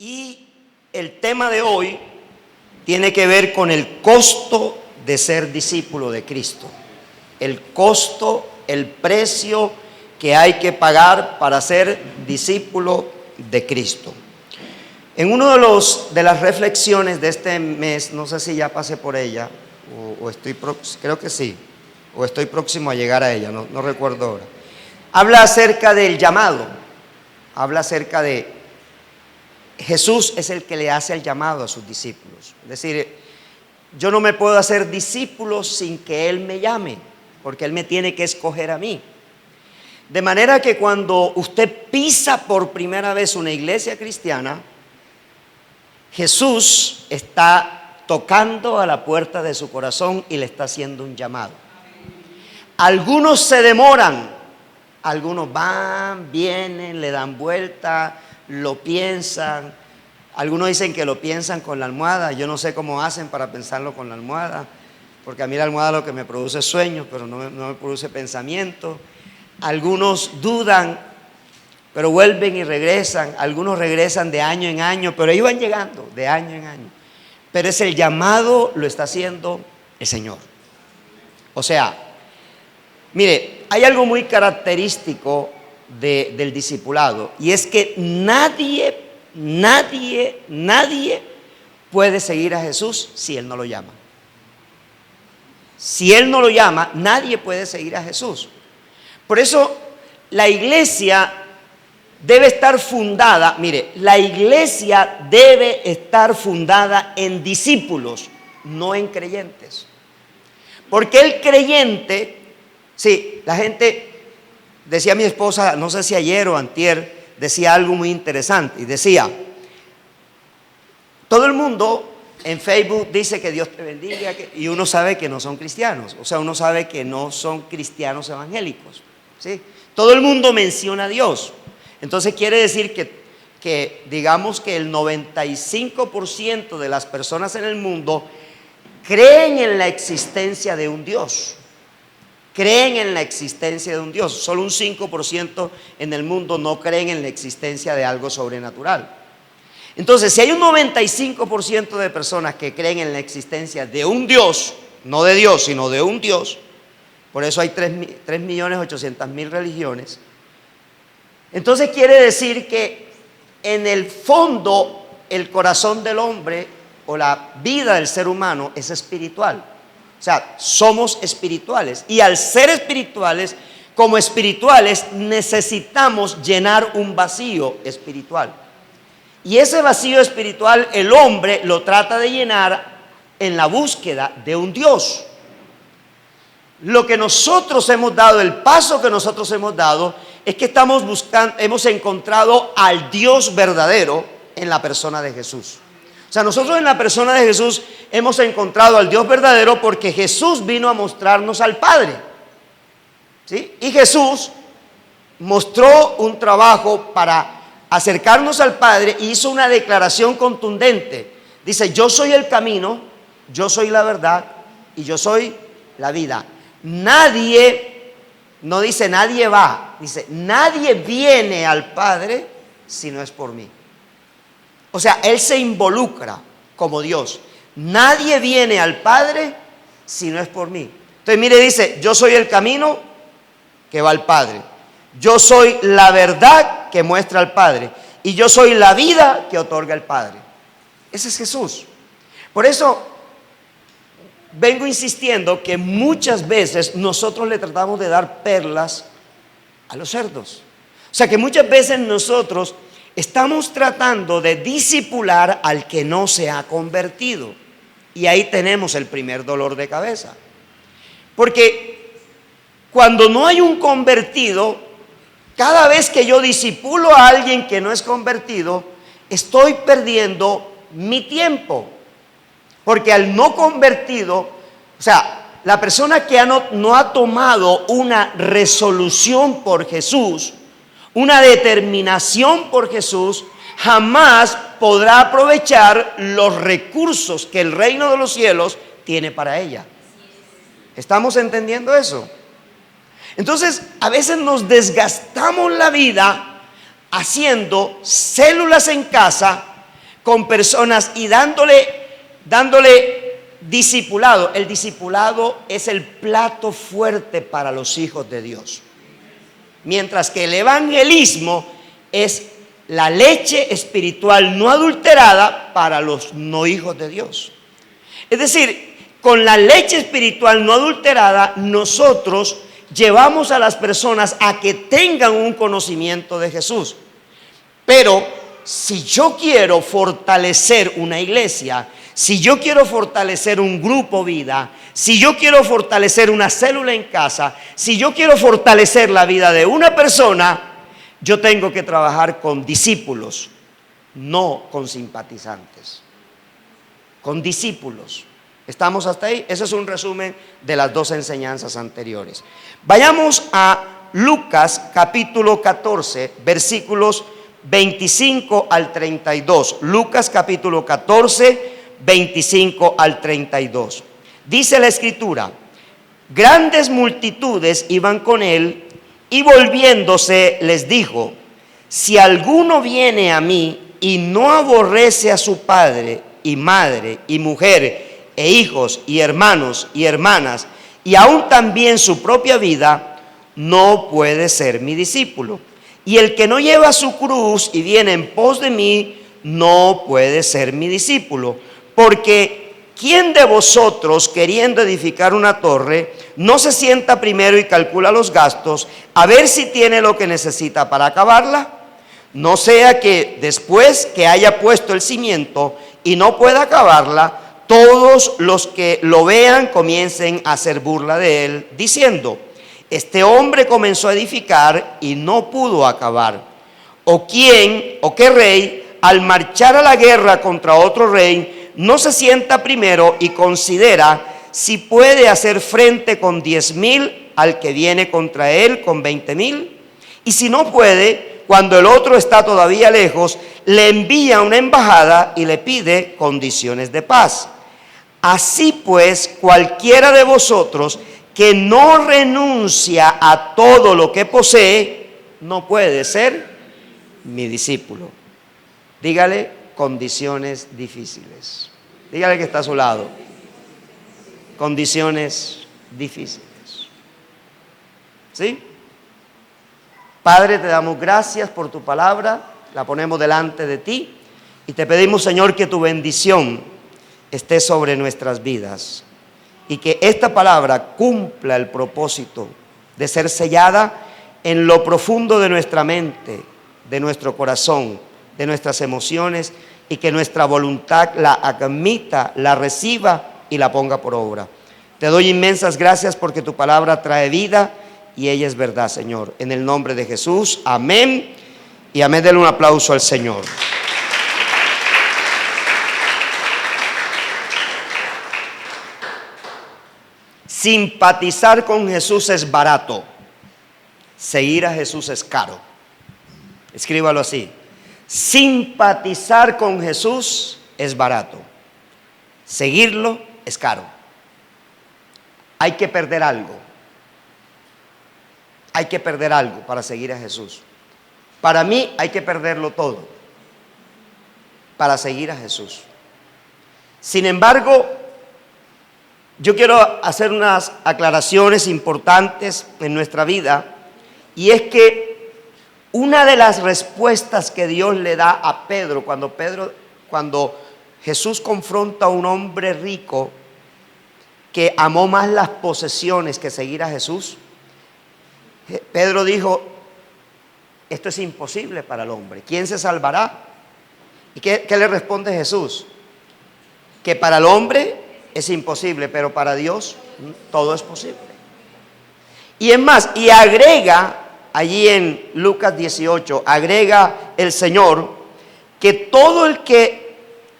Y el tema de hoy tiene que ver con el costo de ser discípulo de Cristo. El costo, el precio que hay que pagar para ser discípulo de Cristo. En uno de las reflexiones de este mes, no sé si ya pasé por ella, creo que sí, o estoy próximo a llegar a ella, no recuerdo ahora. Habla acerca del llamado, habla acerca de Jesús es el que le hace el llamado a sus discípulos. Es decir, yo no me puedo hacer discípulo sin que Él me llame, porque Él me tiene que escoger a mí. De manera que cuando usted pisa por primera vez una iglesia cristiana, Jesús está tocando a la puerta de su corazón y le está haciendo un llamado. Algunos se demoran, algunos van, vienen, le dan vuelta, lo piensan. Algunos dicen que lo piensan con la almohada. Yo no sé cómo hacen para pensarlo con la almohada, porque a mí la almohada lo que me produce es sueño, pero no me produce pensamiento. Algunos dudan, pero vuelven y regresan. Algunos regresan de año en año, pero ahí van llegando de año en año. Pero es el llamado, lo está haciendo el Señor. O sea, mire, hay algo muy característico del discipulado, y es que nadie puede seguir a Jesús si Él no lo llama. Si Él no lo llama, nadie puede seguir a Jesús. Por eso la iglesia debe estar fundada, mire, la iglesia debe estar fundada en discípulos, no en creyentes. Porque el creyente, sí, la gente, decía mi esposa, no sé si ayer o antier, decía algo muy interesante y decía, todo el mundo en Facebook dice que Dios te bendiga, y uno sabe que no son cristianos, o sea, uno sabe que no son cristianos evangélicos, ¿sí? Todo el mundo menciona a Dios. Entonces quiere decir que digamos que el 95% de las personas en el mundo creen en la existencia de un Dios. Creen en la existencia de un Dios. Solo un 5% en el mundo no creen en la existencia de algo sobrenatural. Entonces, si hay un 95% de personas que creen en la existencia de un Dios, no de Dios, sino de un Dios, por eso hay 3.800.000 religiones, entonces quiere decir que en el fondo el corazón del hombre o la vida del ser humano es espiritual. O sea, somos espirituales, y al ser espirituales, como espirituales, necesitamos llenar un vacío espiritual. Y ese vacío espiritual el hombre lo trata de llenar en la búsqueda de un Dios. Lo que nosotros hemos dado, el paso que nosotros hemos dado, es que hemos encontrado al Dios verdadero en la persona de Jesús. O sea, nosotros en la persona de Jesús hemos encontrado al Dios verdadero, porque Jesús vino a mostrarnos al Padre, ¿sí? Y Jesús mostró un trabajo para acercarnos al Padre y hizo una declaración contundente. Dice, yo soy el camino, yo soy la verdad y yo soy la vida. Nadie, no dice nadie va, dice nadie viene al Padre si no es por mí. O sea, Él se involucra como Dios. Nadie viene al Padre si no es por mí. Entonces, mire, dice, yo soy el camino que va al Padre. Yo soy la verdad que muestra al Padre. Y yo soy la vida que otorga el Padre. Ese es Jesús. Por eso vengo insistiendo que muchas veces nosotros le tratamos de dar perlas a los cerdos. O sea, que muchas veces nosotros estamos tratando de discipular al que no se ha convertido. Y ahí tenemos el primer dolor de cabeza. Porque cuando no hay un convertido, cada vez que yo discipulo a alguien que no es convertido, estoy perdiendo mi tiempo. Porque al no convertido, o sea, la persona que no ha tomado una resolución por Jesús, una determinación por Jesús, jamás podrá aprovechar los recursos que el reino de los cielos tiene para ella. ¿Estamos entendiendo eso? Entonces, a veces nos desgastamos la vida haciendo células en casa con personas y dándole discipulado. El discipulado es el plato fuerte para los hijos de Dios. Mientras que el evangelismo es la leche espiritual no adulterada para los no hijos de Dios. Es decir, con la leche espiritual no adulterada, nosotros llevamos a las personas a que tengan un conocimiento de Jesús. Pero si yo quiero fortalecer una iglesia, si yo quiero fortalecer un grupo vida, si yo quiero fortalecer una célula en casa, si yo quiero fortalecer la vida de una persona, yo tengo que trabajar con discípulos, no con simpatizantes. Con discípulos. ¿Estamos hasta ahí? Ese es un resumen de las dos enseñanzas anteriores. Vayamos a Lucas capítulo 14, versículos 25 al 32. Lucas capítulo 14, 25 al 32. Dice la escritura: grandes multitudes iban con él, y volviéndose les dijo: si alguno viene a mí y no aborrece a su padre y madre y mujer e hijos y hermanos y hermanas, y aún también su propia vida, no puede ser mi discípulo. Y el que no lleva su cruz y viene en pos de mí, no puede ser mi discípulo. Porque ¿quién de vosotros, queriendo edificar una torre, no se sienta primero y calcula los gastos, a ver si tiene lo que necesita para acabarla? No sea que después que haya puesto el cimiento y no pueda acabarla, todos los que lo vean comiencen a hacer burla de él, diciendo: este hombre comenzó a edificar y no pudo acabar. ¿O quién, o qué rey, al marchar a la guerra contra otro rey, no se sienta primero y considera si puede hacer frente con 10,000 al que viene contra él con 20,000? Y si no puede, cuando el otro está todavía lejos, le envía una embajada y le pide condiciones de paz. Así pues, cualquiera de vosotros que no renuncia a todo lo que posee, no puede ser mi discípulo. Dígale: condiciones difíciles. Dígale que está a su lado: condiciones difíciles. ¿Sí? Padre, te damos gracias por tu palabra, la ponemos delante de ti y te pedimos, Señor, que tu bendición esté sobre nuestras vidas y que esta palabra cumpla el propósito de ser sellada en lo profundo de nuestra mente, de nuestro corazón, de nuestras emociones, y que nuestra voluntad la admita, la reciba y la ponga por obra. Te doy inmensas gracias porque tu palabra trae vida y ella es verdad, Señor. En el nombre de Jesús, amén y amén. Denle un aplauso al Señor. Simpatizar con Jesús es barato, seguir a Jesús es caro. Escríbalo así: simpatizar con Jesús es barato, seguirlo es caro. Hay que perder algo. Hay que perder algo para seguir a Jesús. Para mí hay que perderlo todo para seguir a Jesús. Sin embargo, yo quiero hacer unas aclaraciones importantes en nuestra vida, y es que una de las respuestas que Dios le da a Pedro cuando Jesús confronta a un hombre rico que amó más las posesiones que seguir a Jesús, Pedro dijo: esto es imposible para el hombre, ¿quién se salvará? ¿Y qué le responde Jesús? Que para el hombre es imposible, pero para Dios todo es posible. Y es más, y agrega allí en Lucas 18, agrega el Señor que todo el que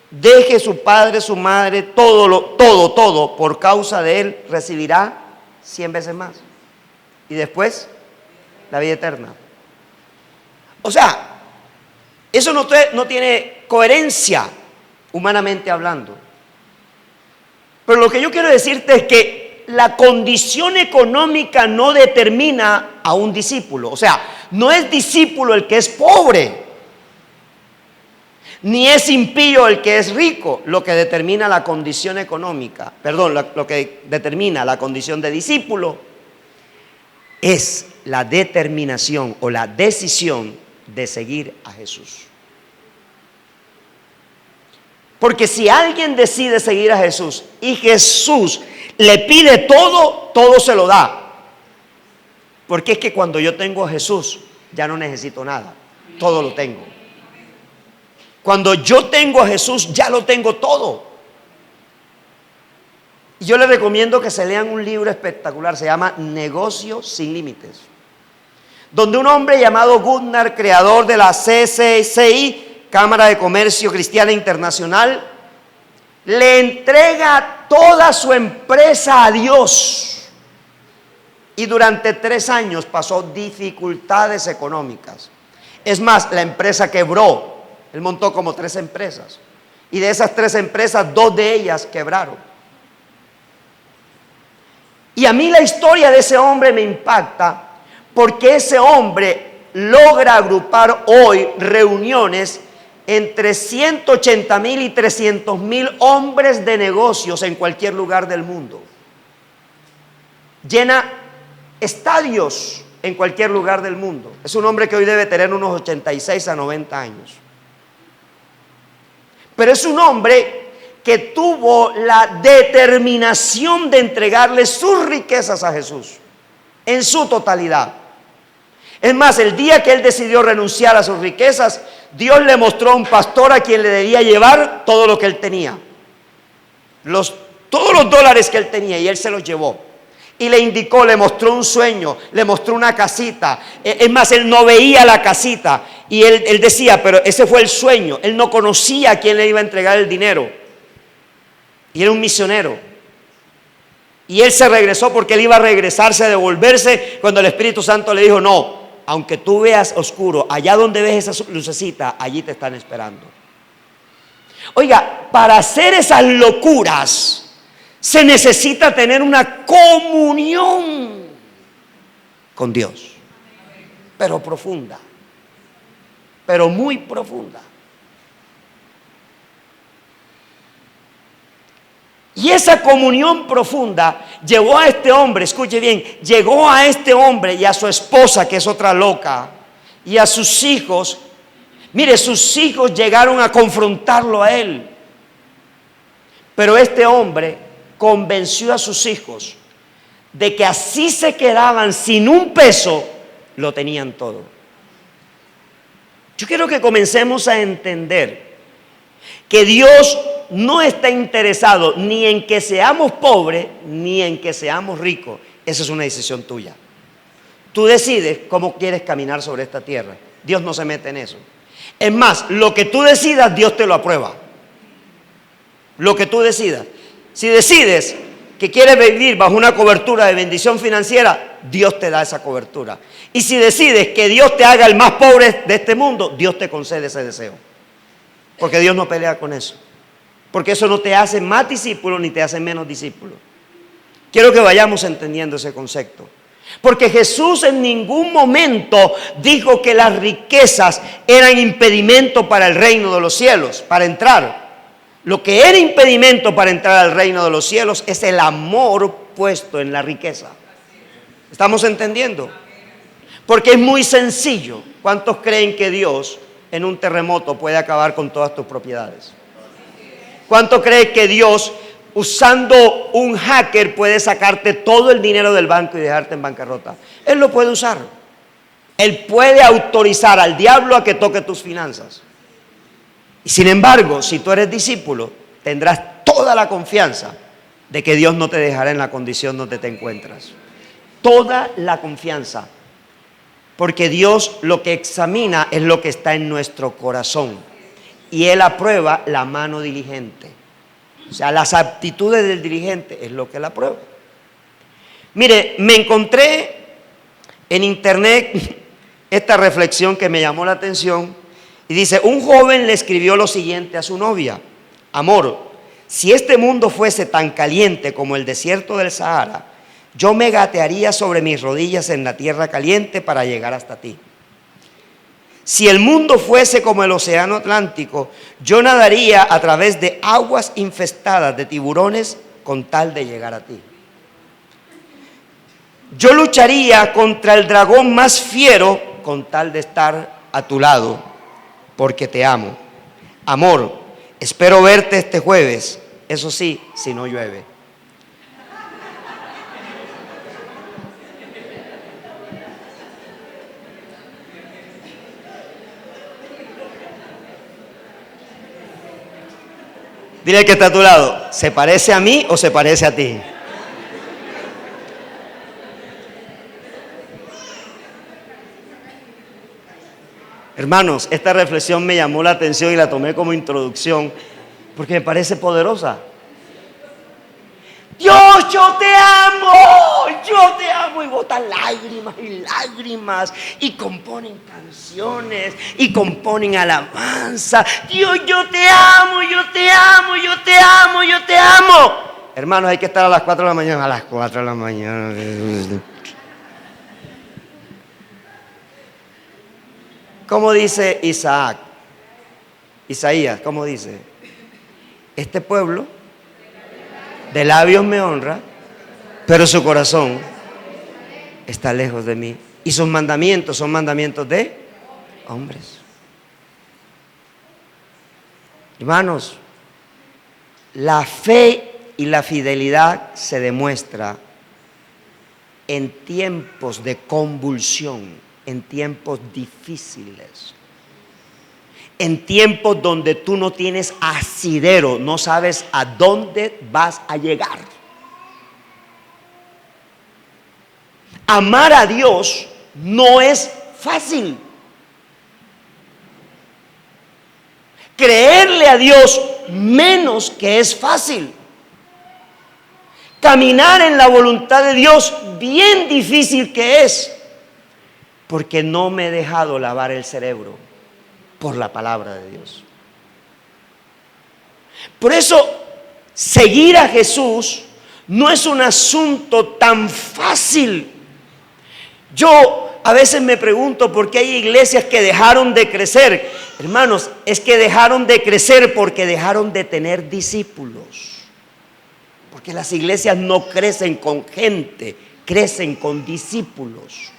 deje su padre, su madre, todo por causa de él, recibirá 100 veces más. Y después, la vida eterna. O sea, eso no tiene coherencia humanamente hablando. Pero lo que yo quiero decirte es que la condición económica no determina a un discípulo. O sea, no es discípulo el que es pobre. Ni es impío el que es rico. Lo que determina la condición económica, lo que determina la condición de discípulo es la determinación o la decisión de seguir a Jesús. Porque si alguien decide seguir a Jesús y Jesús le pide todo, todo se lo da. Porque es que cuando yo tengo a Jesús, ya no necesito nada, todo lo tengo. Cuando yo tengo a Jesús, ya lo tengo todo. Y yo les recomiendo que se lean un libro espectacular, se llama Negocios sin Límites, donde un hombre llamado Gunnar, creador de la CCCI, Cámara de Comercio Cristiana Internacional, le entrega toda su empresa a Dios. Y durante 3 años pasó dificultades económicas. Es más, la empresa quebró. Él montó como 3 empresas. Y de esas 3 empresas, 2 de ellas quebraron. Y a mí la historia de ese hombre me impacta, porque ese hombre logra agrupar hoy reuniones entre 180,000 y 300,000 hombres de negocios en cualquier lugar del mundo. Llena estadios en cualquier lugar del mundo. Es un hombre que hoy debe tener unos 86 a 90 años. Pero es un hombre que tuvo la determinación de entregarle sus riquezas a Jesús en su totalidad. Es más, el día que él decidió renunciar a sus riquezas, Dios le mostró a un pastor a quien le debía llevar todo lo que él tenía. Todos los dólares que él tenía, y él se los llevó. Y le indicó, le mostró un sueño, le mostró una casita. Es más, él no veía la casita. Y él decía, pero ese fue el sueño. Él no conocía a quién le iba a entregar el dinero. Y era un misionero. Y él se regresó porque él iba a regresarse, a devolverse, cuando el Espíritu Santo le dijo, no, aunque tú veas oscuro, allá donde ves esa lucecita, allí te están esperando. Oiga, para hacer esas locuras se necesita tener una comunión con Dios, pero profunda, pero muy profunda. Y esa comunión profunda llevó a este hombre, escuche bien, llegó a este hombre y a su esposa, que es otra loca, y a sus hijos. Mire, sus hijos llegaron a confrontarlo a él, pero este hombre convenció a sus hijos de que así se quedaban sin un peso, lo tenían todo. Yo quiero que comencemos a entender que Dios no está interesado ni en que seamos pobres ni en que seamos ricos. Esa es una decisión tuya. Tú decides cómo quieres caminar sobre esta tierra. Dios no se mete en eso. Es más, lo que tú decidas, Dios te lo aprueba. Lo que tú decidas. Si decides que quieres vivir bajo una cobertura de bendición financiera, Dios te da esa cobertura. Y si decides que Dios te haga el más pobre de este mundo, Dios te concede ese deseo. Porque Dios no pelea con eso. Porque eso no te hace más discípulo ni te hace menos discípulo. Quiero que vayamos entendiendo ese concepto. Porque Jesús en ningún momento dijo que las riquezas eran impedimento para el reino de los cielos, para entrar. Lo que era impedimento para entrar al reino de los cielos es el amor puesto en la riqueza. ¿Estamos entendiendo? Porque es muy sencillo. ¿Cuántos creen que Dios en un terremoto puede acabar con todas tus propiedades? ¿Cuánto crees que Dios, usando un hacker, puede sacarte todo el dinero del banco y dejarte en bancarrota? Él lo puede usar. Él puede autorizar al diablo a que toque tus finanzas. Y sin embargo, si tú eres discípulo, tendrás toda la confianza de que Dios no te dejará en la condición donde te encuentras. Toda la confianza. Porque Dios lo que examina es lo que está en nuestro corazón. Y Él aprueba la mano diligente. O sea, las aptitudes del diligente es lo que Él aprueba. Mire, me encontré en internet esta reflexión que me llamó la atención. Y dice, un joven le escribió lo siguiente a su novia: amor, si este mundo fuese tan caliente como el desierto del Sahara, yo me gatearía sobre mis rodillas en la tierra caliente para llegar hasta ti. Si el mundo fuese como el océano Atlántico, yo nadaría a través de aguas infestadas de tiburones con tal de llegar a ti. Yo lucharía contra el dragón más fiero con tal de estar a tu lado, porque te amo. Amor, espero verte este jueves, eso sí, si no llueve. Dile al que está a tu lado, ¿se parece a mí o se parece a ti? Hermanos, esta reflexión me llamó la atención y la tomé como introducción porque me parece poderosa. Dios, yo te amo, y botan lágrimas y lágrimas, y componen canciones, y componen alabanza. Dios, yo te amo, yo te amo, yo te amo, yo te amo. Hermanos, hay que estar a las 4 de la mañana, a las 4 de la mañana. ¿Cómo dice Isaías, ¿cómo dice? Este pueblo de labios me honra, pero su corazón está lejos de mí. Y sus mandamientos son mandamientos de hombres. Hermanos, la fe y la fidelidad se demuestra en tiempos de convulsión, en tiempos difíciles, en tiempos donde tú no tienes asidero, no sabes a dónde vas a llegar. Amar a Dios no es fácil. Creerle a Dios menos que es fácil. Caminar en la voluntad de Dios bien difícil que es. Porque no me he dejado lavar el cerebro por la palabra de Dios. Por eso, seguir a Jesús no es un asunto tan fácil. Yo a veces me pregunto por qué hay iglesias que dejaron de crecer. Hermanos, es que dejaron de crecer porque dejaron de tener discípulos. Porque las iglesias no crecen con gente, crecen con discípulos.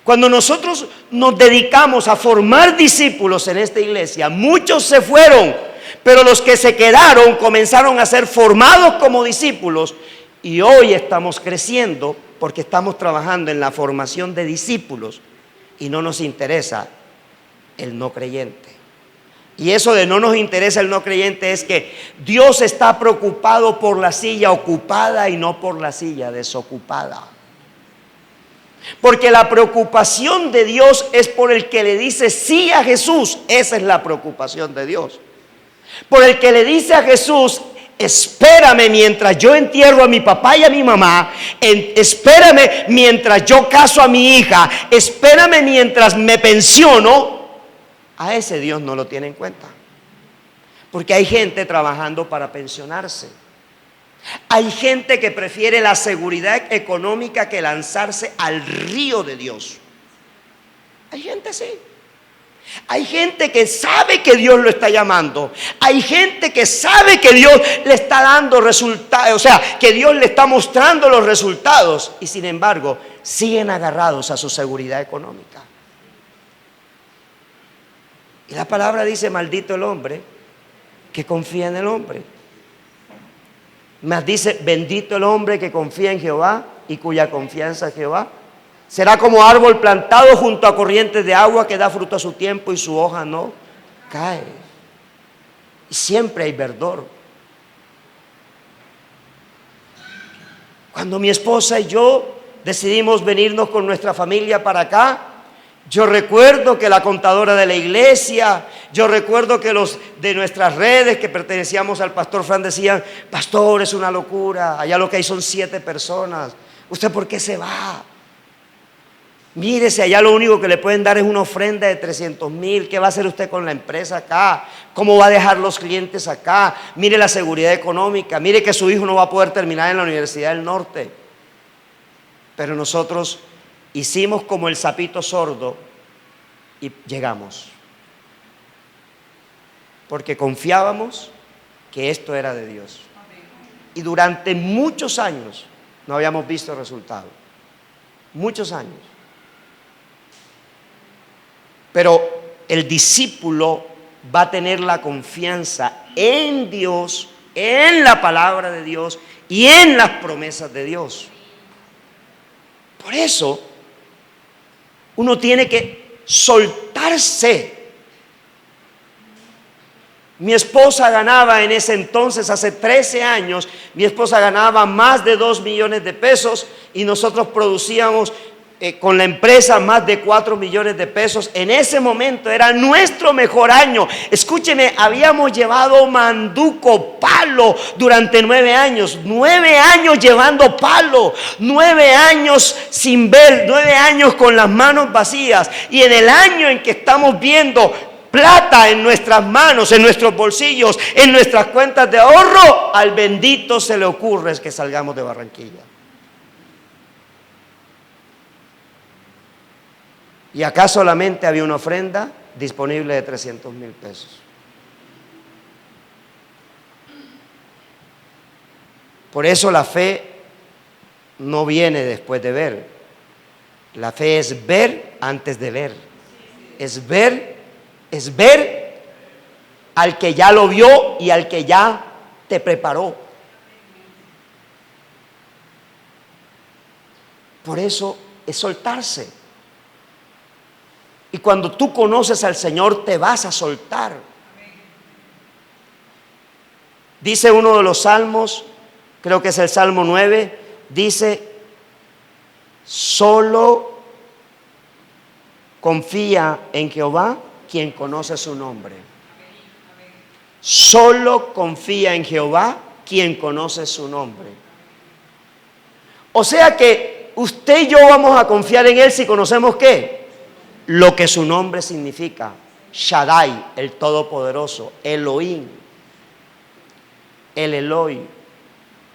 Cuando nosotros nos dedicamos a formar discípulos en esta iglesia, muchos se fueron, pero los que se quedaron comenzaron a ser formados como discípulos y hoy estamos creciendo porque estamos trabajando en la formación de discípulos y no nos interesa el no creyente. Y eso de no nos interesa el no creyente es que Dios está preocupado por la silla ocupada y no por la silla desocupada. Porque la preocupación de Dios es por el que le dice sí a Jesús. Esa es la preocupación de Dios. Por el que le dice a Jesús, espérame mientras yo entierro a mi papá y a mi mamá, espérame mientras yo caso a mi hija, espérame mientras me pensiono. A ese Dios no lo tiene en cuenta. Porque hay gente trabajando para pensionarse. Hay gente que prefiere la seguridad económica que lanzarse al río de Dios. Hay gente así. Hay gente que sabe que Dios lo está llamando. Hay gente que sabe que Dios le está dando resultados, o sea, que Dios le está mostrando los resultados y sin embargo siguen agarrados a su seguridad económica. Y la palabra dice, maldito el hombre que confía en el hombre. Más dice, bendito el hombre que confía en Jehová y cuya confianza es Jehová. Será como árbol plantado junto a corrientes de agua que da fruto a su tiempo y su hoja no cae. Y siempre hay verdor. Cuando mi esposa y yo decidimos venirnos con nuestra familia para acá, yo recuerdo que la contadora de la iglesia, yo recuerdo que los de nuestras redes que pertenecíamos al pastor Fran decían, pastor, es una locura, allá lo que hay son 7 personas, ¿usted por qué se va? Mírese, allá lo único que le pueden dar es una ofrenda de 300,000, ¿qué va a hacer usted con la empresa acá? ¿Cómo va a dejar los clientes acá? Mire la seguridad económica, mire que su hijo no va a poder terminar en la Universidad del Norte. Pero nosotros hicimos como el sapito sordo y llegamos. Porque confiábamos que esto era de Dios. Y durante muchos años no habíamos visto resultado. Muchos años. Pero el discípulo va a tener la confianza en Dios, en la palabra de Dios y en las promesas de Dios. Por eso, uno tiene que soltarse. Mi esposa ganaba en ese entonces, hace 13 años, mi esposa ganaba más de 2 millones de pesos y nosotros producíamos con la empresa más de 4 millones de pesos. En ese momento era nuestro mejor año. Escúcheme, habíamos llevado manduco, palo, durante 9 años. 9 años llevando palo, 9 años sin ver, 9 años con las manos vacías. Y en el año en que estamos viendo plata en nuestras manos, en nuestros bolsillos, en nuestras cuentas de ahorro, al bendito se le ocurre que salgamos de Barranquilla. Y acá solamente había una ofrenda disponible de 300,000 pesos. Por eso la fe no viene después de ver. La fe es ver antes de ver. Es ver al que ya lo vio y al que ya te preparó. Por eso es soltarse. Y cuando tú conoces al Señor, te vas a soltar. Dice uno de los salmos, creo que es el Salmo 9, dice: solo confía en Jehová quien conoce su nombre. Solo confía en Jehová quien conoce su nombre. O sea que usted y yo vamos a confiar en Él si conocemos ¿qué? Lo que su nombre significa. Shaddai, el Todopoderoso. Elohim, el Eloi.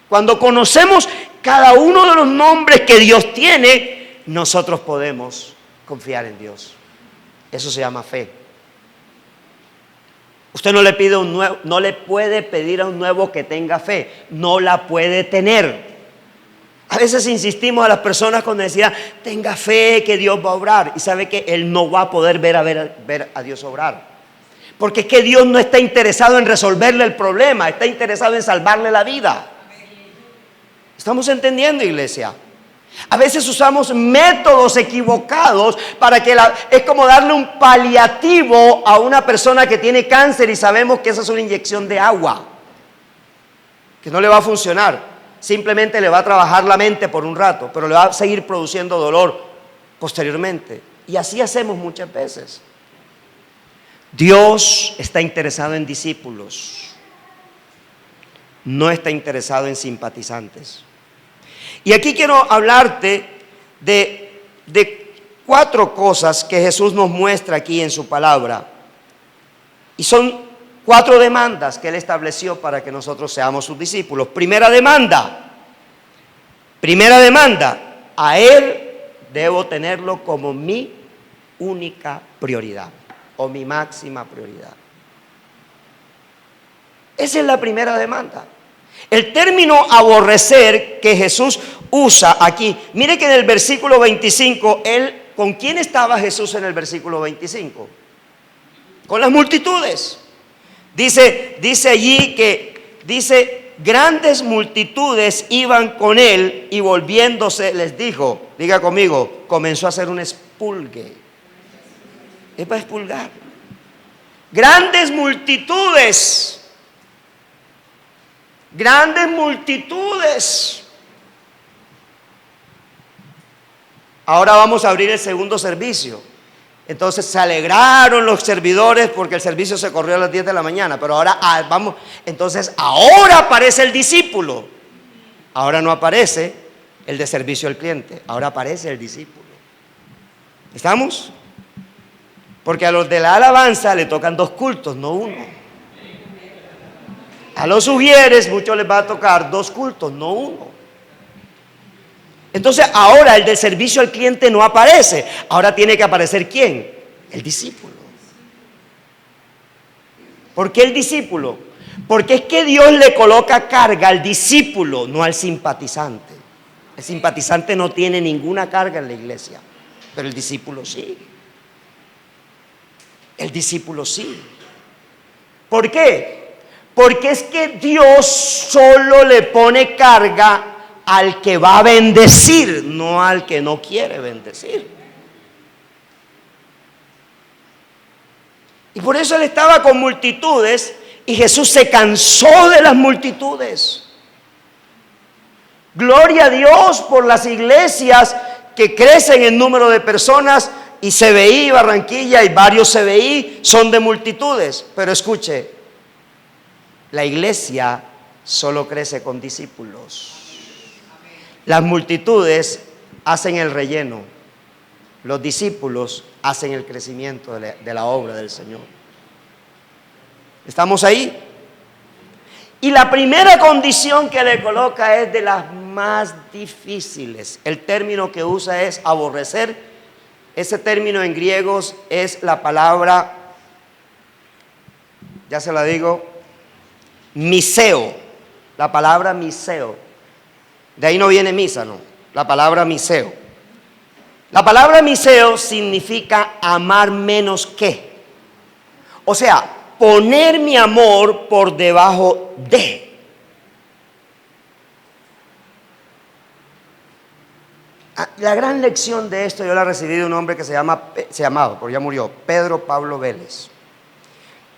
Cuando conocemos cada uno de los nombres que Dios tiene, nosotros podemos confiar en Dios. Eso se llama fe. Usted no le pide no le puede pedir a un nuevo que tenga fe. No la puede tener. A veces insistimos a las personas con necesidad: tenga fe que Dios va a obrar. Y sabe que Él no va a poder ver a Dios obrar. Porque es que Dios no está interesado en resolverle el problema, está interesado en salvarle la vida. ¿Estamos entendiendo, iglesia? A veces usamos métodos equivocados para que es como darle un paliativo a una persona que tiene cáncer y sabemos que esa es una inyección de agua, que no le va a funcionar. Simplemente le va a trabajar la mente por un rato, pero le va a seguir produciendo dolor posteriormente. Y así hacemos muchas veces. Dios está interesado en discípulos, no está interesado en simpatizantes. Y aquí quiero hablarte de 4 cosas que Jesús nos muestra aquí en su palabra. Y son 4 demandas que Él estableció para que nosotros seamos sus discípulos. Primera demanda, a Él debo tenerlo como mi única prioridad o mi máxima prioridad. Esa es la primera demanda. El término aborrecer que Jesús usa aquí, mire que en el versículo 25, ¿con quién estaba Jesús en el versículo 25? Con las multitudes. Dice allí que, grandes multitudes iban con Él y volviéndose les dijo, diga conmigo, comenzó a hacer un expulgue. Es para expulgar. Grandes multitudes. Ahora vamos a abrir el segundo servicio. Entonces se alegraron los servidores porque el servicio se corrió a las 10 de la mañana. Pero ahora vamos, entonces ahora aparece el discípulo. Ahora no aparece el de servicio al cliente, ahora aparece el discípulo. ¿Estamos? Porque a los de la alabanza le tocan 2 cultos, no uno. A los sugieres muchos les va a tocar 2 cultos, no uno. Entonces ahora el del servicio al cliente no aparece. Ahora tiene que aparecer ¿quién? El discípulo. ¿Por qué el discípulo? Porque es que Dios le coloca carga al discípulo, no al simpatizante. El simpatizante no tiene ninguna carga en la iglesia, pero el discípulo sí. El discípulo sí. ¿Por qué? Porque es que Dios solo le pone carga al que va a bendecir, no al que no quiere bendecir. Y por eso él estaba con multitudes y Jesús se cansó de las multitudes. Gloria a Dios por las iglesias que crecen en número de personas, y CBI, Barranquilla y varios CBI son de multitudes. Pero escuche, la iglesia solo crece con discípulos. Las multitudes hacen el relleno, los discípulos hacen el crecimiento de la obra del Señor. ¿Estamos ahí? Y la primera condición que le coloca es de las más difíciles. El término que usa es aborrecer. Ese término en griegos es la palabra, ya se la digo, miseo. La palabra miseo. De ahí no viene misa, no. La palabra miseo. La palabra miseo significa amar menos que. O sea, poner mi amor por debajo de. La gran lección de esto yo la recibí de un hombre que se llamaba, porque ya murió, Pedro Pablo Vélez.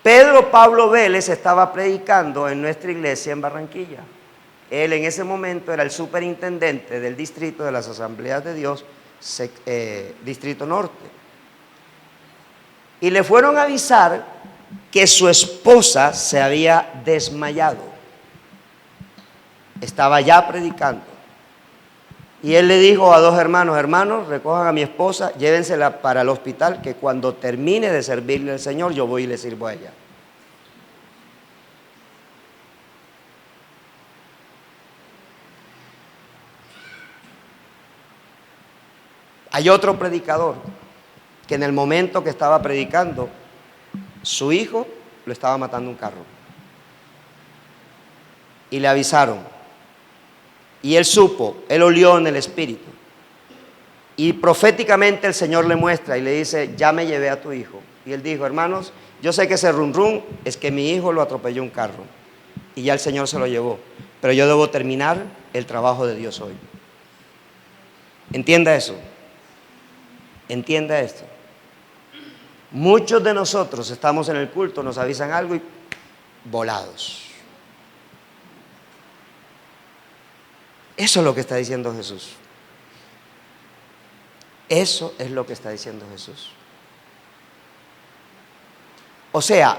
Pedro Pablo Vélez estaba predicando en nuestra iglesia en Barranquilla. Él en ese momento era el superintendente del distrito de las Asambleas de Dios, Distrito Norte. Y le fueron a avisar que su esposa se había desmayado. Estaba ya predicando. Y él le dijo a dos hermanos, recojan a mi esposa, llévensela para el hospital, que cuando termine de servirle al Señor, yo voy y le sirvo a ella. Hay otro predicador que en el momento que estaba predicando, su hijo lo estaba matando un carro. Y le avisaron. Y él supo, él olió en el espíritu. Y proféticamente el Señor le muestra y le dice, ya me llevé a tu hijo. Y él dijo, hermanos, yo sé que ese rum rum es que mi hijo lo atropelló un carro. Y ya el Señor se lo llevó. Pero yo debo terminar el trabajo de Dios hoy. Entienda eso. Entienda esto. Muchos de nosotros estamos en el culto, nos avisan algo y volados. Eso es lo que está diciendo Jesús. Eso es lo que está diciendo Jesús. O sea,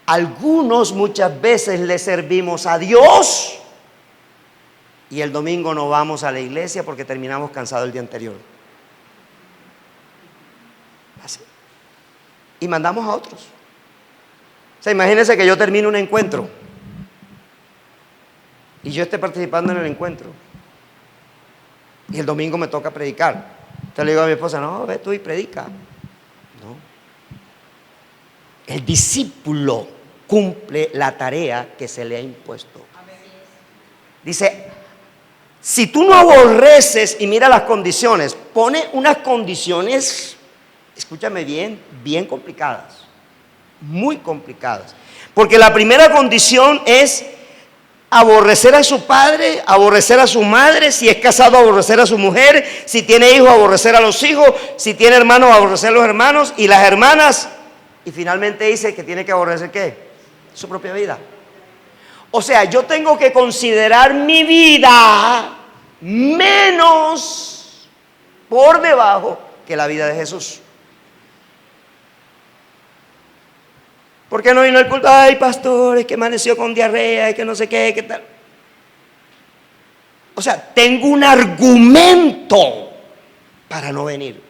algunos muchas veces le servimos a Dios y el domingo no vamos a la iglesia porque terminamos cansados el día anterior. Así. Y mandamos a otros. O sea, imagínense que yo termino un encuentro y yo esté participando en el encuentro y el domingo me toca predicar. Entonces le digo a mi esposa, no, ve tú y predica. No. El discípulo cumple la tarea que se le ha impuesto. Dice, si tú no aborreces, y mira las condiciones, pone unas condiciones, escúchame bien, bien complicadas, muy complicadas. Porque la primera condición es aborrecer a su padre, aborrecer a su madre, si es casado, aborrecer a su mujer, si tiene hijos, aborrecer a los hijos, si tiene hermanos, aborrecer a los hermanos y las hermanas. Y finalmente dice que tiene que aborrecer ¿qué? Su propia vida. O sea, yo tengo que considerar mi vida menos por debajo que la vida de Jesús. ¿Por qué no vino el culto? Ay, pastor, es que amaneció con diarrea, es que no sé qué, qué tal. O sea, tengo un argumento para no venir.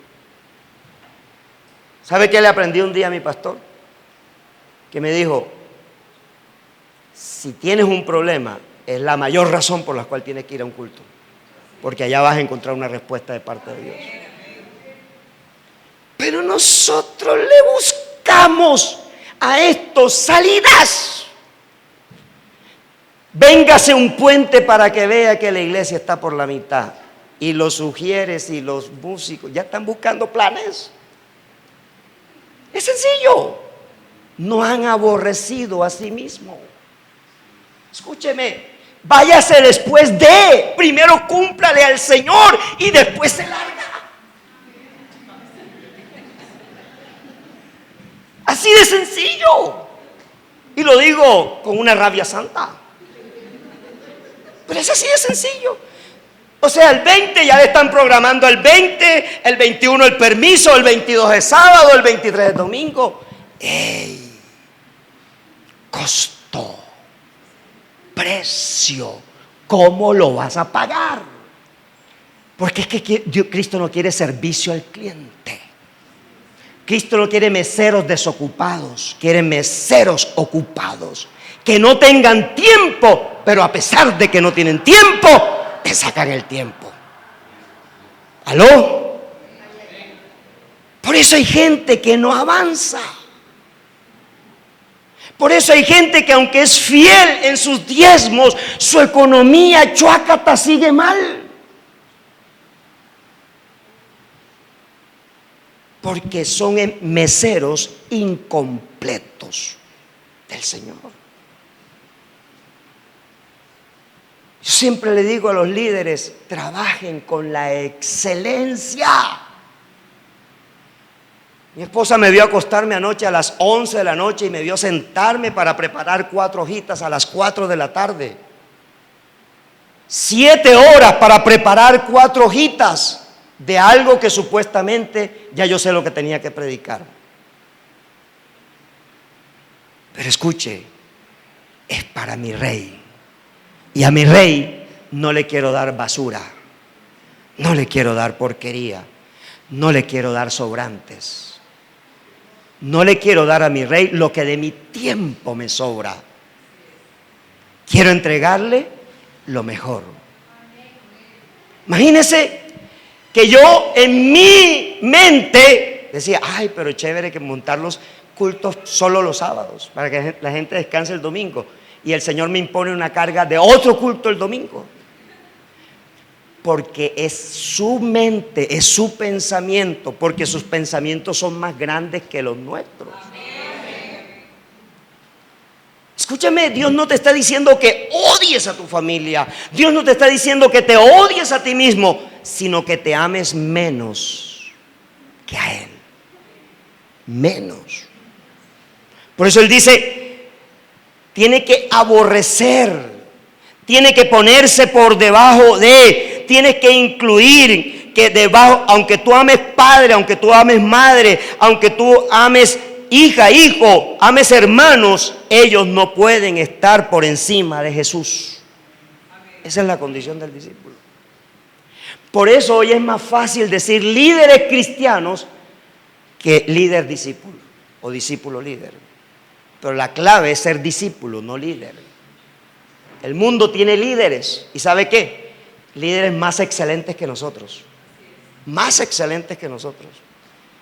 ¿Sabe qué le aprendí un día a mi pastor? Que me dijo, si tienes un problema, es la mayor razón por la cual tienes que ir a un culto. porque allá vas a encontrar una respuesta de parte de Dios. Pero nosotros le buscamos a estos salidas. Véngase un puente para que vea que la iglesia está por la mitad. Y los sugieres y los músicos ya están buscando planes. Es sencillo. No han aborrecido a sí mismos. Escúcheme, váyase después de. Primero cúmplale al Señor y después se larga. Así de sencillo. Y lo digo con una rabia santa. Pero es así de sencillo. O sea, el 20 ya le están programando el 20, el 21 el permiso, el 22 es sábado, el 23 es domingo. ¡Ey! Costo, precio, ¿cómo lo vas a pagar? Porque es que Cristo no quiere servicio al cliente. Cristo no quiere meseros desocupados, quiere meseros ocupados, que no tengan tiempo, pero a pesar de que no tienen tiempo, te sacan el tiempo. ¿Aló? Por eso hay gente que no avanza. Por eso hay gente que aunque es fiel en sus diezmos, su economía chuácata sigue mal. Porque son meseros incompletos del Señor. Yo siempre le digo a los líderes, trabajen con la excelencia. Mi esposa me vio acostarme anoche a las 11 de la noche y me vio sentarme para preparar 4 hojitas a las 4 de la tarde. 7 horas para preparar 4 hojitas de algo que supuestamente ya yo sé lo que tenía que predicar. Pero escuche, es para mi rey. Y a mi rey no le quiero dar basura, no le quiero dar porquería, no le quiero dar sobrantes. No le quiero dar a mi rey lo que de mi tiempo me sobra. Quiero entregarle lo mejor. Imagínese que yo en mi mente decía, ay, pero chévere que montar los cultos solo los sábados, para que la gente descanse el domingo. Y el Señor me impone una carga de otro culto el domingo. Porque es su mente, es su pensamiento, porque sus pensamientos son más grandes que los nuestros. Escúchame, Dios no te está diciendo que odies a tu familia. Dios no te está diciendo que te odies a ti mismo, sino que te ames menos que a Él. Menos. Por eso Él dice, tiene que aborrecer, tiene que ponerse por debajo de, tienes que incluir que debajo, aunque tú ames padre, aunque tú ames madre, aunque tú ames hija, hijo, ames hermanos, ellos no pueden estar por encima de Jesús. Esa es la condición del discípulo. Por eso hoy es más fácil decir líderes cristianos que líder discípulo o discípulo líder. Pero la clave es ser discípulo, no líder. El mundo tiene líderes. ¿Y sabe qué? Líderes más excelentes que nosotros. Más excelentes que nosotros.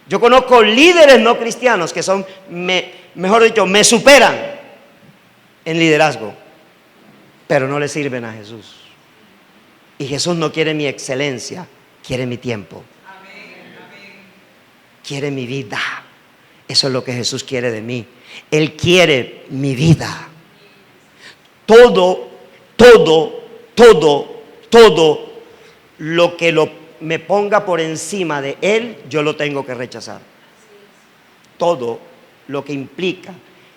Yo conozco líderes no cristianos que son, mejor dicho, me superan en liderazgo. Pero no le sirven a Jesús. Y Jesús no quiere mi excelencia, quiere mi tiempo. Quiere mi vida. Eso es lo que Jesús quiere de mí. Él quiere mi vida. Todo lo que me ponga por encima de Él, yo lo tengo que rechazar. Todo lo que implica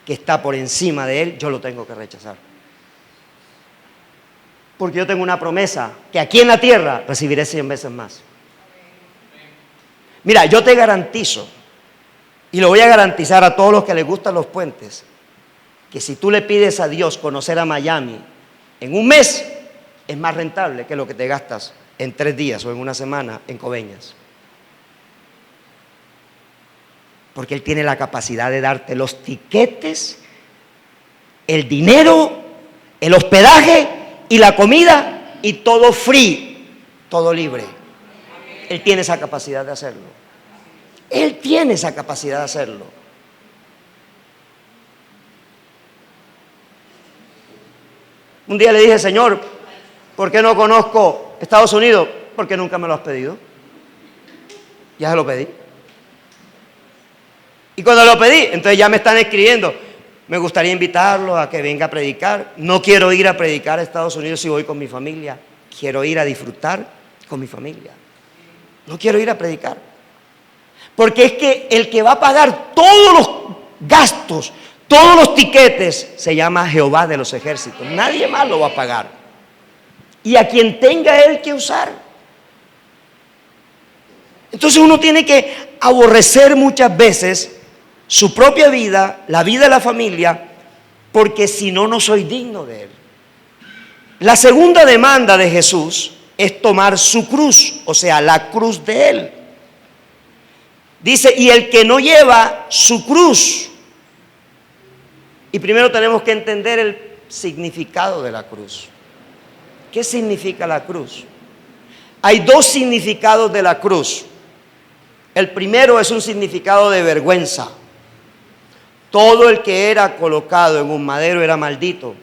que está por encima de Él, yo lo tengo que rechazar. Porque yo tengo una promesa, que aquí en la tierra recibiré 100 veces más. Mira, yo te garantizo, y lo voy a garantizar a todos los que les gustan los puentes, que si tú le pides a Dios conocer a Miami en un mes, es más rentable que lo que te gastas en 3 días o en una semana en Coveñas. Porque Él tiene la capacidad de darte los tiquetes, el dinero, el hospedaje y la comida, y todo free. todo libre. Él tiene esa capacidad de hacerlo. Él tiene esa capacidad de hacerlo. Un día le dije, Señor, ¿por qué no conozco Estados Unidos? Porque nunca me lo has pedido. Ya se lo pedí. Y cuando lo pedí, entonces ya me están escribiendo. Me gustaría invitarlo a que venga a predicar. No quiero ir a predicar a Estados Unidos si voy con mi familia. Quiero ir a disfrutar con mi familia. No quiero ir a predicar. Porque es que el que va a pagar todos los gastos, todos los tiquetes, se llama Jehová de los ejércitos. Nadie más lo va a pagar. Y a quien tenga él que usar. Entonces uno tiene que aborrecer muchas veces su propia vida, la vida de la familia, porque si no, no soy digno de él. La segunda demanda de Jesús es tomar su cruz, o sea, la cruz de él. Dice, y el que no lleva su cruz. Y primero tenemos que entender el significado de la cruz. ¿Qué significa la cruz? Hay dos significados de la cruz. El primero es un significado de vergüenza. Todo el que era colocado en un madero era maldito.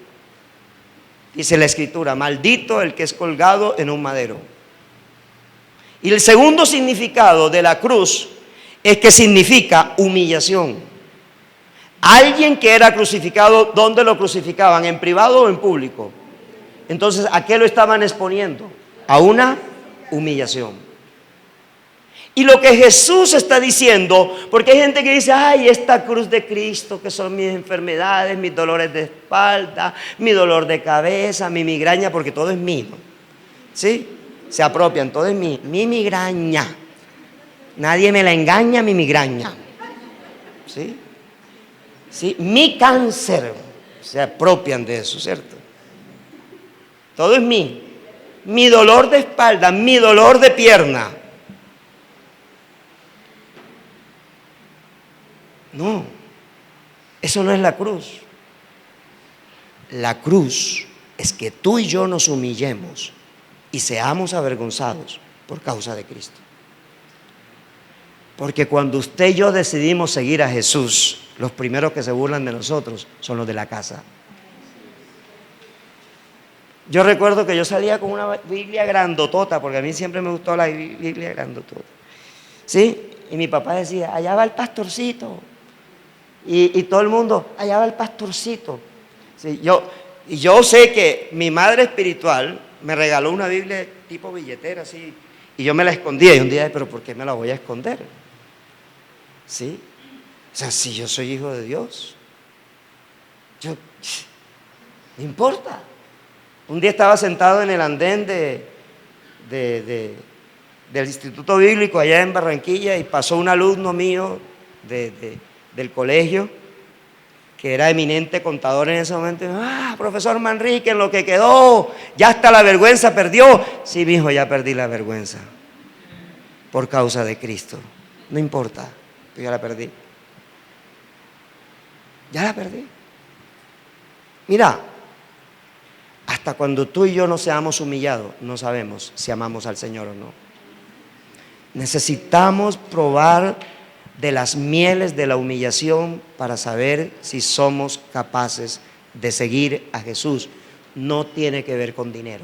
Dice la Escritura, maldito el que es colgado en un madero. Y el segundo significado de la cruz es que significa humillación. Alguien que era crucificado, ¿dónde lo crucificaban? ¿En privado o en público? Entonces, ¿a qué lo estaban exponiendo? A una humillación. Y lo que Jesús está diciendo, porque hay gente que dice, ay, esta cruz de Cristo, que son mis enfermedades, mis dolores de espalda, mi dolor de cabeza, mi migraña, porque todo es mío. ¿Sí? Se apropian, todo es mío. Mi migraña. Nadie me la engaña, mi migraña. ¿Sí? ¿Sí? Mi cáncer. Se apropian de eso, ¿cierto? Todo es mío. Mi dolor de espalda, mi dolor de pierna. No, eso no es la cruz. La cruz es que tú y yo nos humillemos y seamos avergonzados por causa de Cristo. Porque cuando usted y yo decidimos seguir a Jesús, los primeros que se burlan de nosotros son los de la casa. Yo recuerdo que yo salía con una Biblia grandotota, porque a mí siempre me gustó la Biblia grandotota. ¿Sí? Y mi papá decía, allá va el pastorcito. Y todo el mundo, allá va el pastorcito. Sí, yo sé que mi madre espiritual me regaló una Biblia tipo billetera, así, y yo me la escondía. Y un día, pero ¿por qué me la voy a esconder? ¿Sí? O sea, si yo soy hijo de Dios, no importa. Un día estaba sentado en el andén del Instituto Bíblico allá en Barranquilla y pasó un alumno mío del colegio, que era eminente contador en ese momento. Profesor Manrique, en lo que quedó, ya hasta la vergüenza perdió. Sí, mi hijo, ya perdí la vergüenza por causa de Cristo. No importa, yo ya la perdí. Ya la perdí. Mira, hasta cuando tú y yo no seamos humillados, no sabemos si amamos al Señor o no. Necesitamos probar de las mieles de la humillación para saber si somos capaces de seguir a Jesús. No tiene que ver con dinero.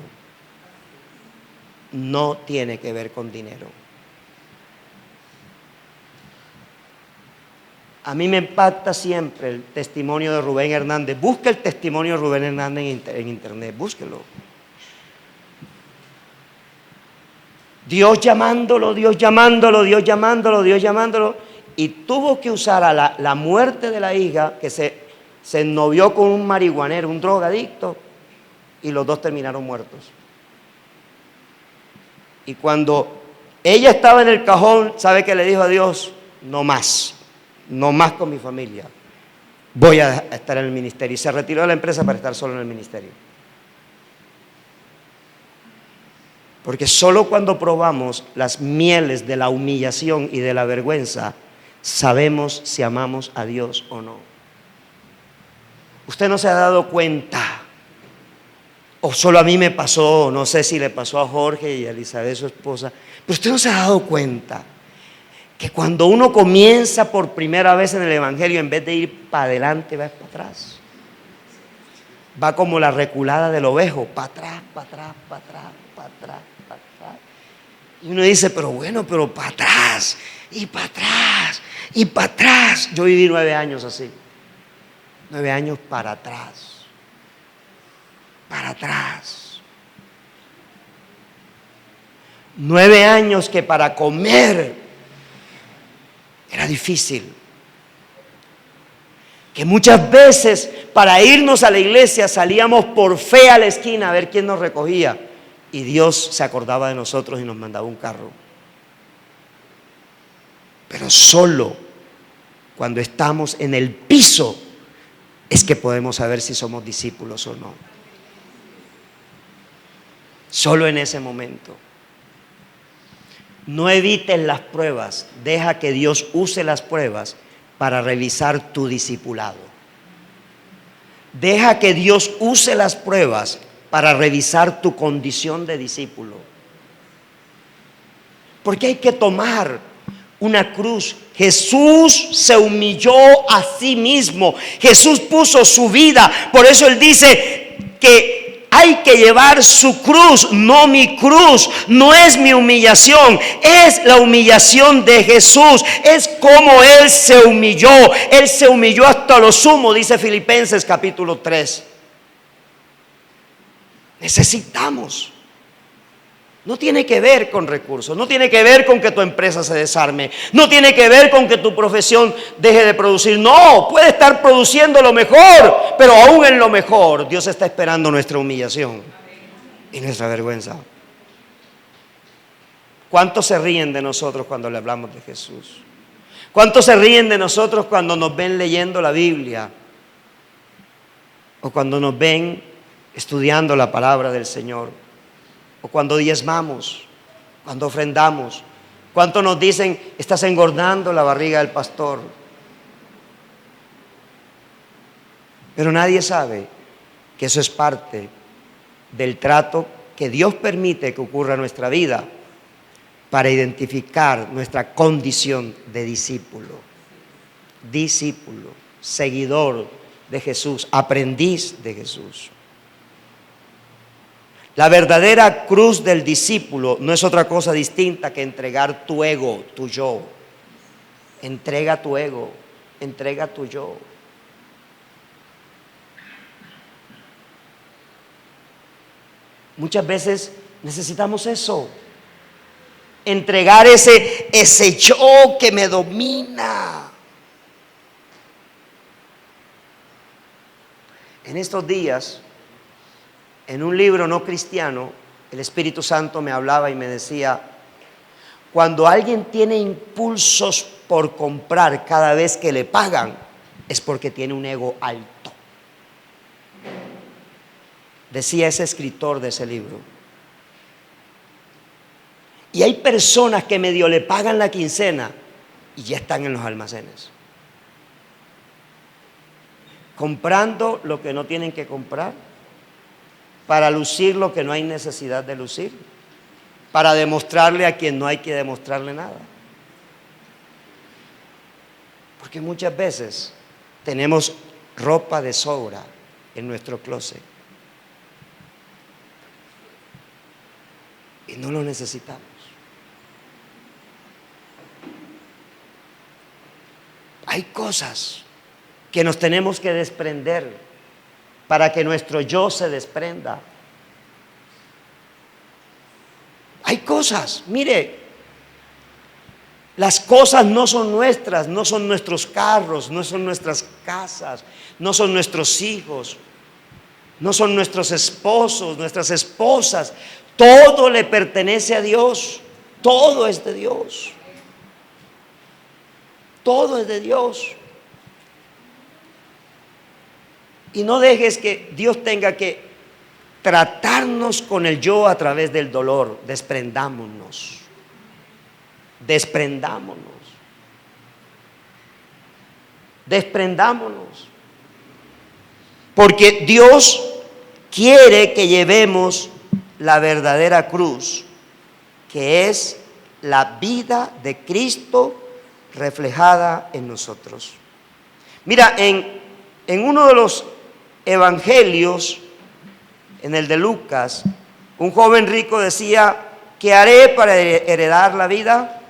No tiene que ver con dinero. A mí me impacta siempre el testimonio de Rubén Hernández. Busca el testimonio de Rubén Hernández en internet, búsquelo. Dios llamándolo, Dios llamándolo, Dios llamándolo, Dios llamándolo. Y tuvo que usar a la muerte de la hija, que se ennovió con un marihuanero, un drogadicto, y los dos terminaron muertos. Y cuando ella estaba en el cajón, ¿sabe qué le dijo a Dios? No más con mi familia. Voy a estar en el ministerio. Y se retiró de la empresa para estar solo en el ministerio. Porque solo cuando probamos las mieles de la humillación y de la vergüenza, sabemos si amamos a Dios o no. Usted no se ha dado cuenta O solo a mí me pasó, no sé si le pasó a Jorge y a Elizabeth, su esposa, pero usted no se ha dado cuenta que cuando uno comienza por primera vez en el Evangelio, en vez de ir para adelante, va para atrás. Va como la reculada del ovejo, para atrás, para atrás, para atrás, para atrás, para atrás. Y uno dice, pero bueno, pero para atrás, y para atrás, y para atrás. Yo viví 9 años así, 9 años para atrás. Para atrás. 9 años que para comer era difícil. Que muchas veces para irnos a la iglesia salíamos por fe a la esquina a ver quién nos recogía. Y Dios se acordaba de nosotros y nos mandaba un carro. Pero solo cuando estamos en el piso es que podemos saber si somos discípulos o no. Solo en ese momento. No evites las pruebas, deja que Dios use las pruebas para revisar tu discipulado. Deja que Dios use las pruebas para revisar tu condición de discípulo. Porque hay que tomar una cruz. Jesús se humilló a sí mismo. Jesús puso su vida. Por eso Él dice que hay que llevar su cruz, no mi cruz. No es mi humillación, es la humillación de Jesús. Es como Él se humilló. Él se humilló hasta lo sumo, dice Filipenses capítulo 3. Necesitamos. No tiene que ver con recursos, no tiene que ver con que tu empresa se desarme, no tiene que ver con que tu profesión deje de producir. No, puede estar produciendo lo mejor, pero aún en lo mejor Dios está esperando nuestra humillación y nuestra vergüenza. ¿Cuántos se ríen de nosotros cuando le hablamos de Jesús? ¿Cuántos se ríen de nosotros cuando nos ven leyendo la Biblia? O cuando nos ven estudiando la palabra del Señor. O cuando diezmamos, cuando ofrendamos. ¿Cuántos nos dicen, estás engordando la barriga del pastor? Pero nadie sabe que eso es parte del trato que Dios permite que ocurra en nuestra vida para identificar nuestra condición de discípulo. Discípulo, seguidor de Jesús, aprendiz de Jesús. La verdadera cruz del discípulo no es otra cosa distinta que entregar tu ego, tu yo. Entrega tu ego, entrega tu yo. Muchas veces necesitamos eso. Entregar ese yo que me domina. En estos días, en un libro no cristiano, el Espíritu Santo me hablaba y me decía, cuando alguien tiene impulsos por comprar cada vez que le pagan, es porque tiene un ego alto. Decía ese escritor de ese libro. Y hay personas que medio le pagan la quincena y ya están en los almacenes, comprando lo que no tienen que comprar, para lucir lo que no hay necesidad de lucir, para demostrarle a quien no hay que demostrarle nada. Porque muchas veces tenemos ropa de sobra en nuestro closet y no lo necesitamos. Hay cosas que nos tenemos que desprender para que nuestro yo se desprenda. Hay cosas, mire, las cosas no son nuestras, no son nuestros carros, no son nuestras casas, no son nuestros hijos, no son nuestros esposos, nuestras esposas. Todo le pertenece a Dios, todo es de Dios. Todo es de Dios. Y no dejes que Dios tenga que tratarnos con el yo a través del dolor. Desprendámonos. Desprendámonos. Desprendámonos. Porque Dios quiere que llevemos la verdadera cruz, que es la vida de Cristo reflejada en nosotros. Mira, en uno de los evangelios, en el de Lucas, un joven rico decía: ¿qué haré para heredar la vida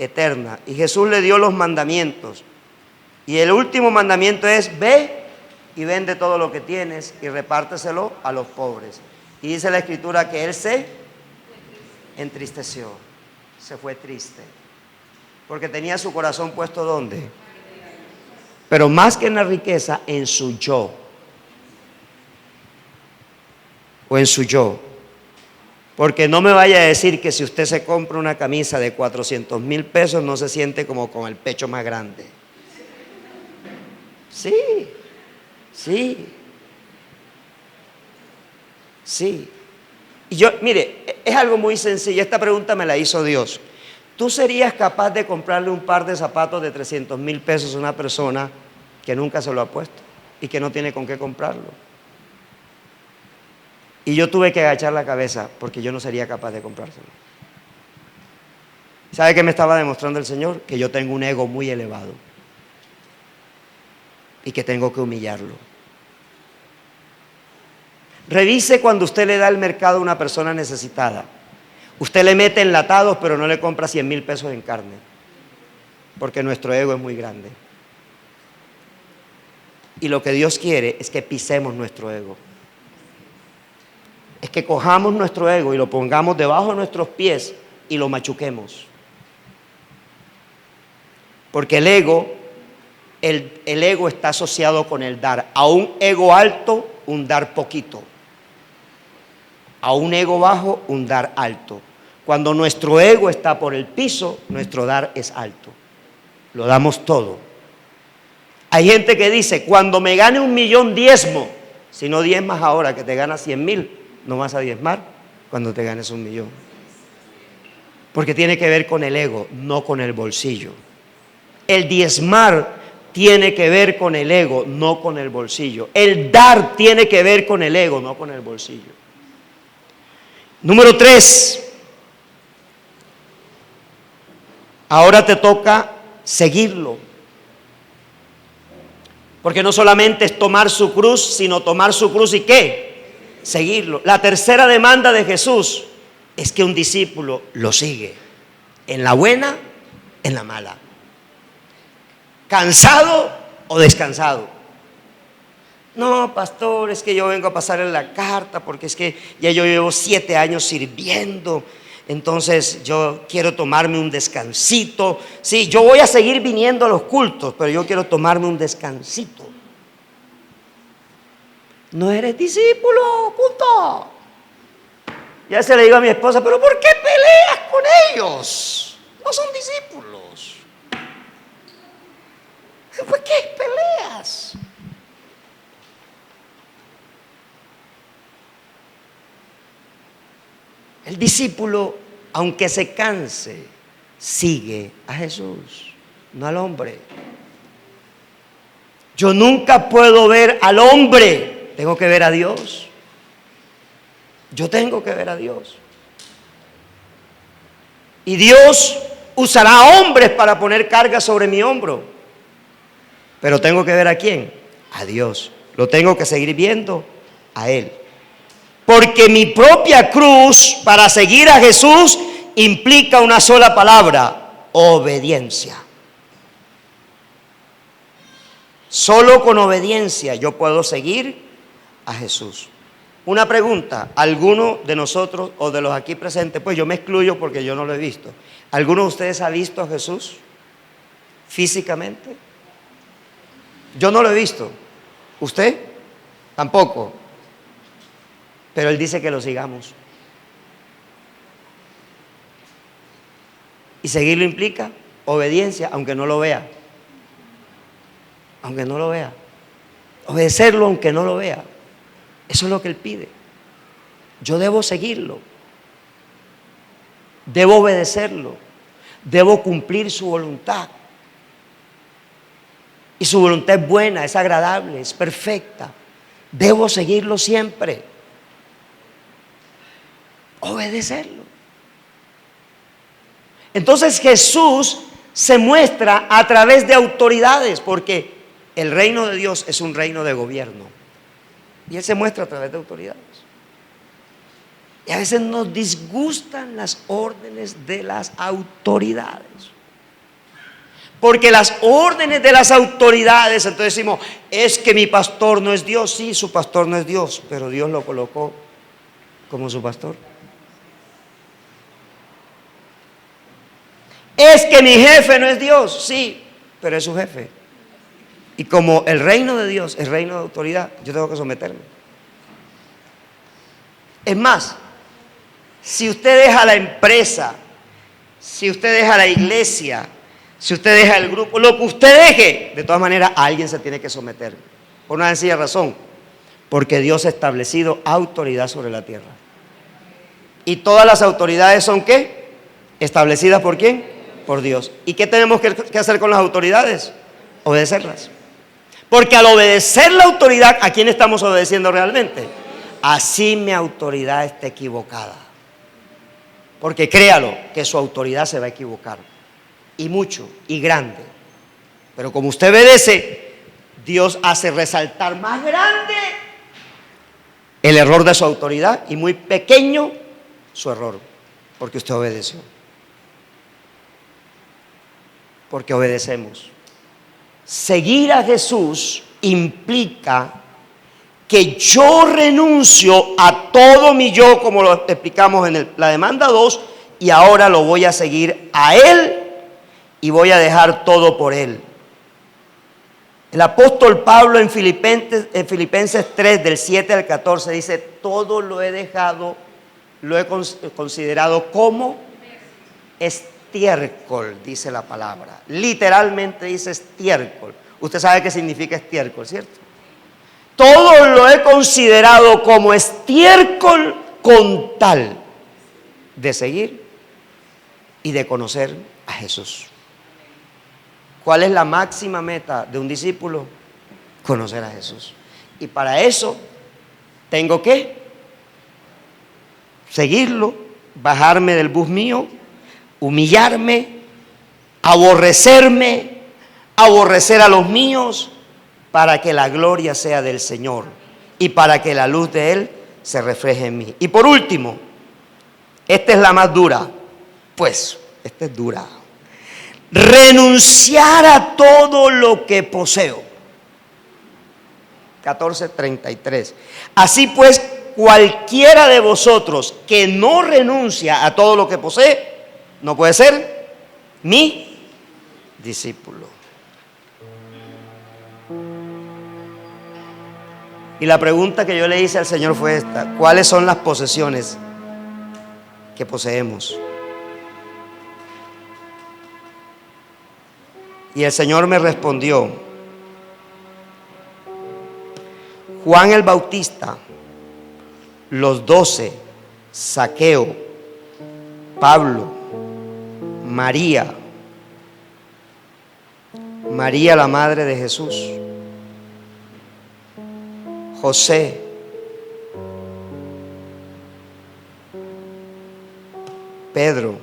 eterna? Y Jesús le dio los mandamientos. Y el último mandamiento es: ve y vende todo lo que tienes y repárteselo a los pobres. Y dice la Escritura que él se entristeció, se fue triste, porque tenía su corazón puesto ¿dónde? Pero más que en la riqueza, en su yo, o en su yo. Porque no me vaya a decir que si usted se compra una camisa de 400,000 pesos no se siente como con el pecho más grande. Sí, sí, sí. Y yo, mire, es algo muy sencillo. Esta pregunta me la hizo Dios. ¿Tú serías capaz de comprarle un par de zapatos de 300,000 pesos a una persona que nunca se lo ha puesto y que no tiene con qué comprarlo? Y yo tuve que agachar la cabeza porque yo no sería capaz de comprárselo. ¿Sabe qué me estaba demostrando el Señor? Que yo tengo un ego muy elevado y que tengo que humillarlo. Revise cuando usted le da al mercado a una persona necesitada. Usted le mete enlatados, pero no le compra 100,000 pesos en carne, porque nuestro ego es muy grande. Y lo que Dios quiere es que pisemos nuestro ego. Es que cojamos nuestro ego y lo pongamos debajo de nuestros pies y lo machuquemos. Porque el ego está asociado con el dar. A un ego alto, un dar poquito. A un ego bajo, un dar alto. Cuando nuestro ego está por el piso, nuestro dar es alto. Lo damos todo. Hay gente que dice: cuando me gane 1,000,000 diezmo. Si no diezmas ahora que te ganas 100,000, no vas a diezmar cuando te ganes 1,000,000. Porque tiene que ver con el ego, no con el bolsillo. El diezmar tiene que ver con el ego, no con el bolsillo. El dar tiene que ver con el ego, no con el bolsillo. Número 3. Ahora te toca seguirlo. Porque no solamente es tomar su cruz, sino tomar su cruz y ¿qué? Seguirlo. La tercera demanda de Jesús es que un discípulo lo sigue. En la buena, en la mala. ¿Cansado o descansado? No, pastor, es que yo vengo a pasarle la carta porque es que ya yo llevo 7 años sirviendo. Entonces yo quiero tomarme un descansito. Sí, yo voy a seguir viniendo a los cultos, pero yo quiero tomarme un descansito. No eres discípulo, punto. Ya se le digo a mi esposa: pero ¿por qué peleas con ellos? No son discípulos. ¿Por qué peleas? El discípulo, aunque se canse, sigue a Jesús, no al hombre. Yo nunca puedo ver al hombre, tengo que ver a Dios. Yo tengo que ver a Dios. Y Dios usará hombres para poner carga sobre mi hombro. Pero tengo que ver ¿a quién? A Dios. Lo tengo que seguir viendo a Él. Porque mi propia cruz para seguir a Jesús implica una sola palabra: obediencia. Solo con obediencia yo puedo seguir a Jesús. Una pregunta: ¿alguno de nosotros o de los aquí presentes, pues yo me excluyo porque yo no lo he visto, ¿alguno de ustedes ha visto a Jesús físicamente? Yo no lo he visto. ¿Usted? Tampoco. Pero Él dice que lo sigamos. Y seguirlo implica obediencia, aunque no lo vea. Aunque no lo vea. Obedecerlo aunque no lo vea. Eso es lo que Él pide. Yo debo seguirlo. Debo obedecerlo. Debo cumplir su voluntad. Y su voluntad es buena, es agradable, es perfecta. Debo seguirlo siempre. obedecerlo. Entonces Jesús se muestra a través de autoridades, porque el reino de Dios es un reino de gobierno. Y Él se muestra a través de autoridades. Y a veces nos disgustan las órdenes de las autoridades. Porque las órdenes de las autoridades, entonces decimos, es que mi pastor no es Dios. Sí, su pastor no es Dios, pero Dios lo colocó como su pastor. Es que mi jefe no es Dios. Sí, pero es su jefe. Y como el reino de Dios es reino de autoridad, yo tengo que someterme. Es más, si usted deja la empresa, si usted deja la iglesia, si usted deja el grupo, lo que usted deje, de todas maneras alguien se tiene que someter. Por una sencilla razón, porque Dios ha establecido autoridad sobre la tierra. ¿Y todas las autoridades son qué? ¿Establecidas por quién? Por Dios. ¿Y qué tenemos que hacer con las autoridades? Obedecerlas. Porque al obedecer la autoridad, ¿a quién estamos obedeciendo realmente? Así mi autoridad está equivocada. Porque créalo, que su autoridad se va a equivocar. Y mucho, y grande. Pero como usted obedece, Dios hace resaltar más grande el error de su autoridad y muy pequeño su error, porque usted obedeció. Porque obedecemos. Seguir a Jesús implica que yo renuncio a todo mi yo, como lo explicamos en la demanda 2, y ahora lo voy a seguir a Él y voy a dejar todo por Él. El apóstol Pablo en Filipenses 3, del 7 al 14, dice: todo lo he dejado, lo he considerado como estiércol, dice la palabra. Literalmente dice estiércol. Usted sabe qué significa estiércol, ¿cierto? Todo lo he considerado como estiércol con tal de seguir y de conocer a Jesús. ¿Cuál es la máxima meta de un discípulo? Conocer a Jesús. Y para eso tengo que seguirlo, bajarme del bus mío, humillarme, aborrecerme, aborrecer a los míos, para que la gloria sea del Señor y para que la luz de Él se refleje en mí. Y por último, esta es la más dura. Pues, esta es dura. Renunciar a todo lo que poseo. 14:33. Así pues, cualquiera de vosotros que no renuncia a todo lo que posee, no puede ser mi discípulo. Y la pregunta que yo le hice al Señor fue esta: ¿cuáles son las posesiones que poseemos? Y el Señor me respondió: Juan el Bautista, los 12, Zaqueo, Pablo, María la madre de Jesús, José, Pedro,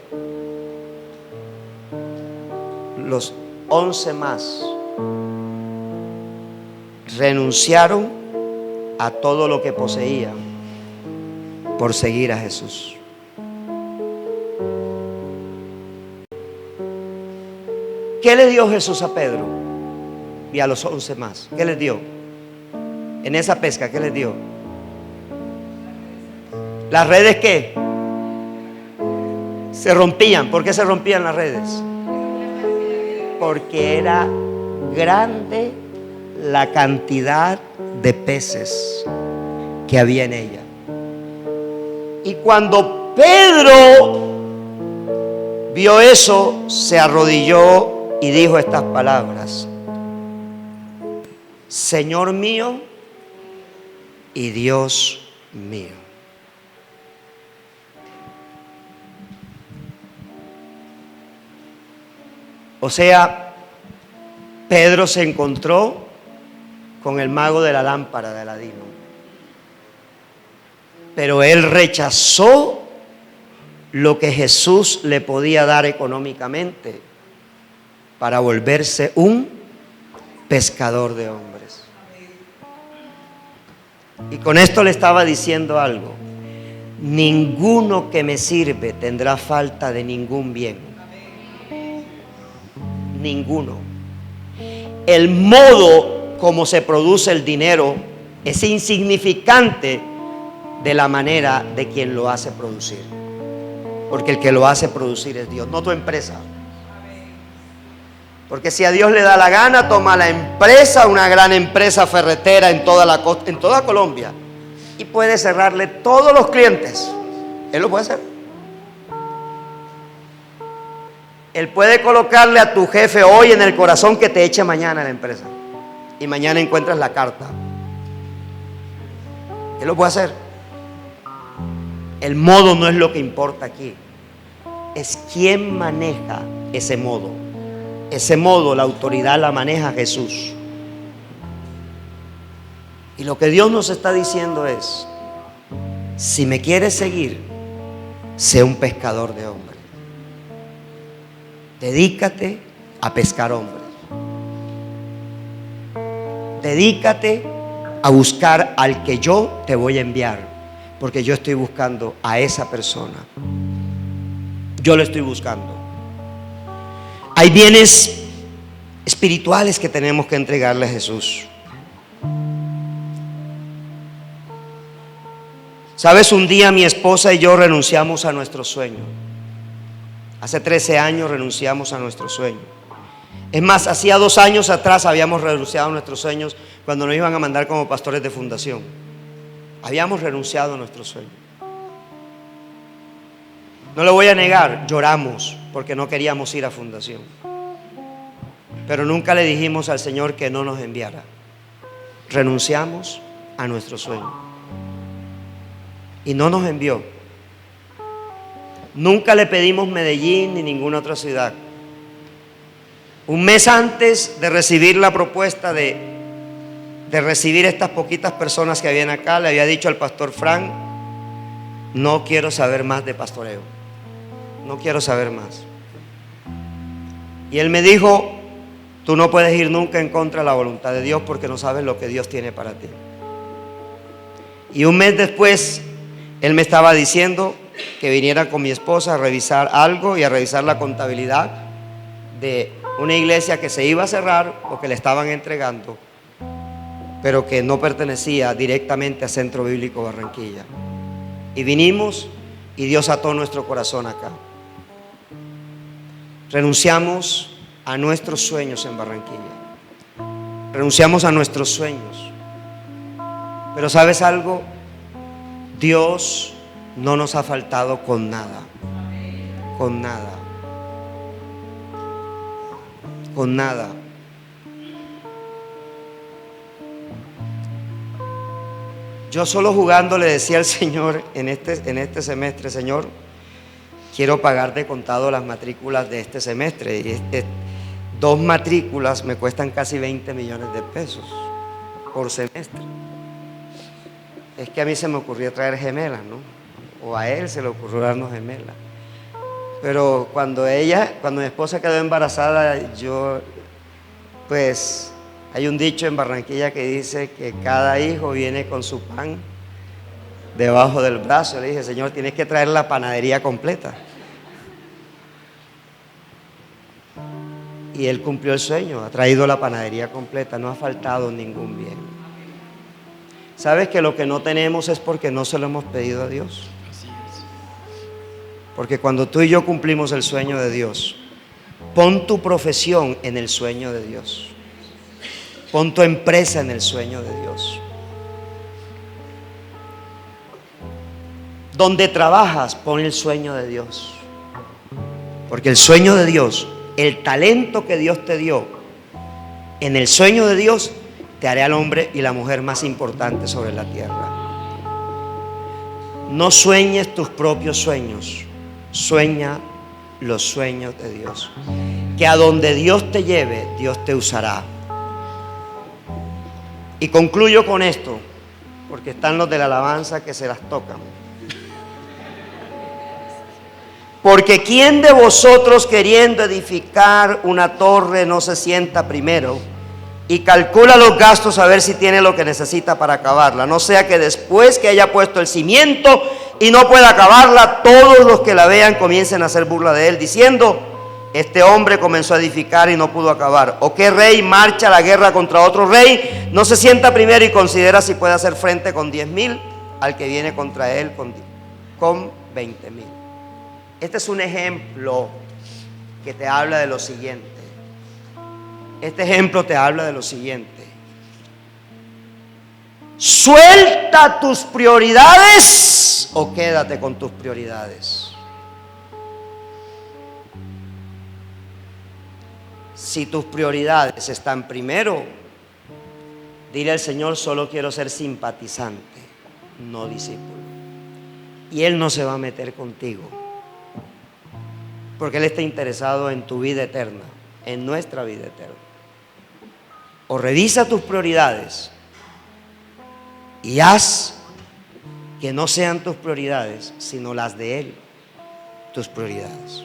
los 11 más renunciaron a todo lo que poseían por seguir a Jesús. ¿Qué le dio Jesús a Pedro y a los 11 más? ¿Qué les dio? En esa pesca, ¿qué les dio? ¿Las redes qué? Se rompían. ¿Por qué se rompían las redes? Porque era grande la cantidad de peces que había en ella. Y cuando Pedro vio eso, se arrodilló y dijo estas palabras: Señor mío y Dios mío. O sea, Pedro se encontró con el mago de la lámpara de Aladino, pero él rechazó lo que Jesús le podía dar económicamente para volverse un pescador de hombres. Y con esto le estaba diciendo algo: ninguno que me sirve tendrá falta de ningún bien. Ninguno. El modo como se produce el dinero es insignificante de la manera de quien lo hace producir, porque el que lo hace producir es Dios, no tu empresa. Porque si a Dios le da la gana, toma la empresa, una gran empresa ferretera en toda la costa, en toda Colombia, y puede cerrarle todos los clientes. Él lo puede hacer. Él puede colocarle a tu jefe hoy en el corazón que te eche mañana a la empresa, y mañana encuentras la carta. Él lo puede hacer. El modo no es lo que importa aquí, es quién maneja ese modo. Ese modo, la autoridad la maneja Jesús. Y lo que Dios nos está diciendo es: si me quieres seguir, sé un pescador de hombres. Dedícate a pescar hombres. Dedícate a buscar al que yo te voy a enviar, porque yo estoy buscando a esa persona. Yo lo estoy buscando. Hay bienes espirituales que tenemos que entregarle a Jesús. Sabes, un día mi esposa y yo renunciamos a nuestro sueño. Hace 13 años renunciamos a nuestro sueño. Es más, hacía 2 años atrás habíamos renunciado a nuestros sueños cuando nos iban a mandar como pastores de fundación. Habíamos renunciado a nuestro sueño. No lo voy a negar, lloramos porque no queríamos ir a fundación. Pero nunca le dijimos al Señor que no nos enviara. Renunciamos a nuestro sueño y no nos envió. Nunca le pedimos Medellín ni ninguna otra ciudad. Un mes antes de recibir la propuesta de recibir estas poquitas personas que habían acá, le había dicho al pastor Frank: no quiero saber más de pastoreo, no quiero saber más. Y él me dijo: tú no puedes ir nunca en contra de la voluntad de Dios, porque no sabes lo que Dios tiene para ti. Y un mes después él me estaba diciendo que viniera con mi esposa a revisar algo y a revisar la contabilidad de una iglesia que se iba a cerrar o que le estaban entregando, pero que no pertenecía directamente a Centro Bíblico Barranquilla. Y vinimos y Dios ató nuestro corazón acá. Renunciamos a nuestros sueños en Barranquilla. Renunciamos a nuestros sueños. Pero ¿sabes algo? Dios no nos ha faltado con nada. Con nada. Con nada. Yo solo jugando le decía al Señor en este semestre: Señor, quiero pagar de contado las matrículas de este semestre. Y 2 matrículas me cuestan casi 20 millones de pesos por semestre. Es que a mí se me ocurrió traer gemelas, ¿no? O a él se le ocurrió darnos gemelas. Pero cuando mi esposa quedó embarazada, pues hay un dicho en Barranquilla que dice que cada hijo viene con su pan debajo del brazo. Le dije: Señor, tienes que traer la panadería completa. Y Él cumplió el sueño, ha traído la panadería completa, no ha faltado ningún bien. ¿Sabes que lo que no tenemos es porque no se lo hemos pedido a Dios? Porque cuando tú y yo cumplimos el sueño de Dios, pon tu profesión en el sueño de Dios. Pon tu empresa en el sueño de Dios. Donde trabajas, pon el sueño de Dios. Porque el sueño de Dios, el talento que Dios te dio, en el sueño de Dios te haré al hombre y la mujer más importantes sobre la tierra. No sueñes tus propios sueños, sueña los sueños de Dios. Que a donde Dios te lleve, Dios te usará. Y concluyo con esto, porque están los de la alabanza que se las tocan. Porque ¿quién de vosotros queriendo edificar una torre no se sienta primero y calcula los gastos a ver si tiene lo que necesita para acabarla? No sea que después que haya puesto el cimiento y no pueda acabarla, todos los que la vean comiencen a hacer burla de él, diciendo: este hombre comenzó a edificar y no pudo acabar. ¿O qué rey marcha a la guerra contra otro rey? No se sienta primero y considera si puede hacer frente con 10,000 al que viene contra él con 20,000. Este es un ejemplo que te habla de lo siguiente. Este ejemplo te habla de lo siguiente. Suelta tus prioridades o quédate con tus prioridades. Si tus prioridades están primero, dile al Señor: solo quiero ser simpatizante, no discípulo. Y Él no se va a meter contigo, porque Él está interesado en tu vida eterna, en nuestra vida eterna. O revisa tus prioridades y haz que no sean tus prioridades, sino las de Él, tus prioridades,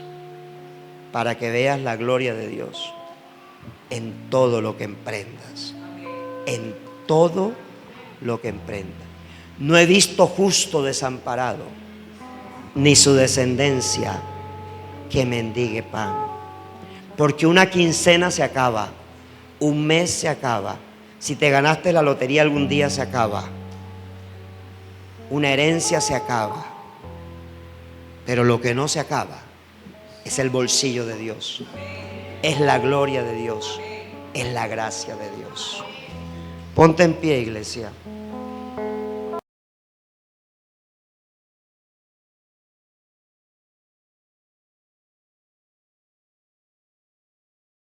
para que veas la gloria de Dios en todo lo que emprendas, en todo lo que emprendas. No he visto justo desamparado, ni su descendencia que mendigue pan. Porque una quincena se acaba, un mes se acaba, si te ganaste la lotería algún día se acaba, una herencia se acaba, pero lo que no se acaba es el bolsillo de Dios, es la gloria de Dios, es la gracia de Dios. Ponte en pie, iglesia.